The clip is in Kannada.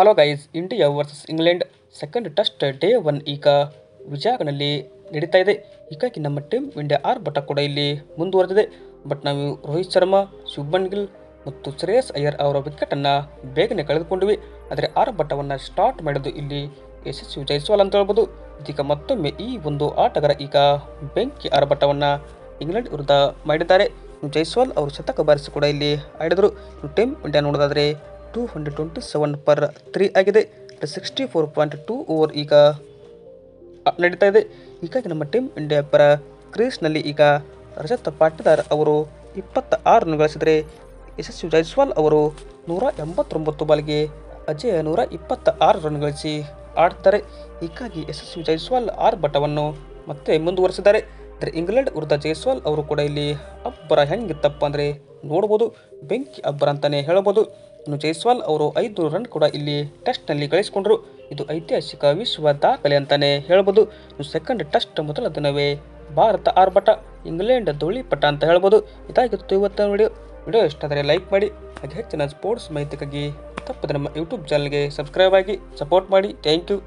Hello guys, India versus England second test day 1 ಈಗ ವಿಜಯನಲ್ಲಿ ನಡೀತಾ ಇದೆ. ಹೀಗಾಗಿ ನಮ್ಮ ಟೀಮ್ ಇಂಡಿಯಾ ಆರ್ಭಟ ಕೂಡ ಇಲ್ಲಿ ಮುಂದುವರೆದಿದೆ. ಬಟ್ ನಾವು ರೋಹಿತ್ ಶರ್ಮಾ, ಶುಭ್ಮನ್ ಗಿಲ್ ಮತ್ತು ಶ್ರೇಯಸ್ ಅಯ್ಯರ್ ಅವರ ವಿಕೆಟನ್ನು ಬೇಗನೆ ಕಳೆದುಕೊಂಡ್ವಿ. ಆದರೆ ಆರ್ಭಟವನ್ನು ಸ್ಟಾರ್ಟ್ ಮಾಡೋದು ಇಲ್ಲಿ ಯಶಸ್ವಿ ಜೈಸ್ವಾಲ್ ಅಂತ ಹೇಳ್ಬೋದು. ಇದೀಗ ಮತ್ತೊಮ್ಮೆ ಈ ಒಂದು ಆಟಗಾರ ಈಗ ಬೆಂಕಿ ಆರ್ಭಟವನ್ನು ಇಂಗ್ಲೆಂಡ್ ವಿರುದ್ಧ ಮಾಡಿದ್ದಾರೆ. ಜೈಸ್ವಾಲ್ ಅವರು ಶತಕ ಬಾರಿಸಿ ಕೂಡ ಇಲ್ಲಿ ಆಡಿದರು. ಟೀಮ್ ಇಂಡಿಯಾ ನೋಡೋದಾದರೆ 227 per 3 ಆಗಿದೆ. 64.2 ಓವರ್ ಈಗ ನಡೀತಾ ಇದೆ. ಹೀಗಾಗಿ ನಮ್ಮ ಟೀಮ್ ಇಂಡಿಯಾ ಪರ ಕ್ರೀಸ್ನಲ್ಲಿ ಈಗ ರಜತ್ ಪಾಟಿದಾರ್ ಅವರು 26 ರನ್ ಗಳಿಸಿದರೆ ಯಶಸ್ವಿ ಜೈಸ್ವಾಲ್ ಅವರು 189 ಬಾಲ್ಗೆ ಅಜೇಯ 126 ರನ್ ಗಳಿಸಿ ಆಡ್ತಾರೆ. ಹೀಗಾಗಿ ಯಶಸ್ವಿ ಜೈಸ್ವಾಲ್ ಆರ್ಭಟವನ್ನು ಮತ್ತೆ ಮುಂದುವರಿಸಿದ್ದಾರೆ. ಆದರೆ ಇಂಗ್ಲೆಂಡ್ ವಿರುದ್ಧ ಜೈಸ್ವಾಲ್ ಅವರು ಕೂಡ ಇಲ್ಲಿ ಅಬ್ಬರ ಹೆಂಗಿತ್ತಪ್ಪ ಅಂದರೆ ನೋಡ್ಬೋದು, ಬೆಂಕಿ ಅಬ್ಬರ ಅಂತಲೇ ಹೇಳ್ಬೋದು. ಇನ್ನು ಜೈಸ್ವಾಲ್ ಅವರು 5 ರನ್ ಕೂಡ ಇಲ್ಲಿ ಟೆಸ್ಟ್ನಲ್ಲಿ ಗಳಿಸಿಕೊಂಡ್ರು. ಇದು ಐತಿಹಾಸಿಕ ವಿಶ್ವ ದಾಖಲೆ ಅಂತಲೇ ಹೇಳ್ಬೋದು. ಸೆಕೆಂಡ್ ಟೆಸ್ಟ್ ಮೊದಲ ದಿನವೇ ಭಾರತ ಆರ್ಭಟ, ಇಂಗ್ಲೆಂಡ್ ಧೂಳಿಪಟ ಅಂತ ಹೇಳ್ಬೋದು. ಇದಾಗಿತ್ತು ಇವತ್ತಿನ ವಿಡಿಯೋ ಇಷ್ಟ ಆದರೆ ಲೈಕ್ ಮಾಡಿ. ಹಾಗೆ ಹೆಚ್ಚಿನ ಸ್ಪೋರ್ಟ್ಸ್ ಮಾಹಿತಿಗಾಗಿ ತಪ್ಪದೆ ನಮ್ಮ ಯೂಟ್ಯೂಬ್ ಚಾನಲ್ಗೆ ಸಬ್ಸ್ಕ್ರೈಬ್ ಆಗಿ ಸಪೋರ್ಟ್ ಮಾಡಿ. Thank you.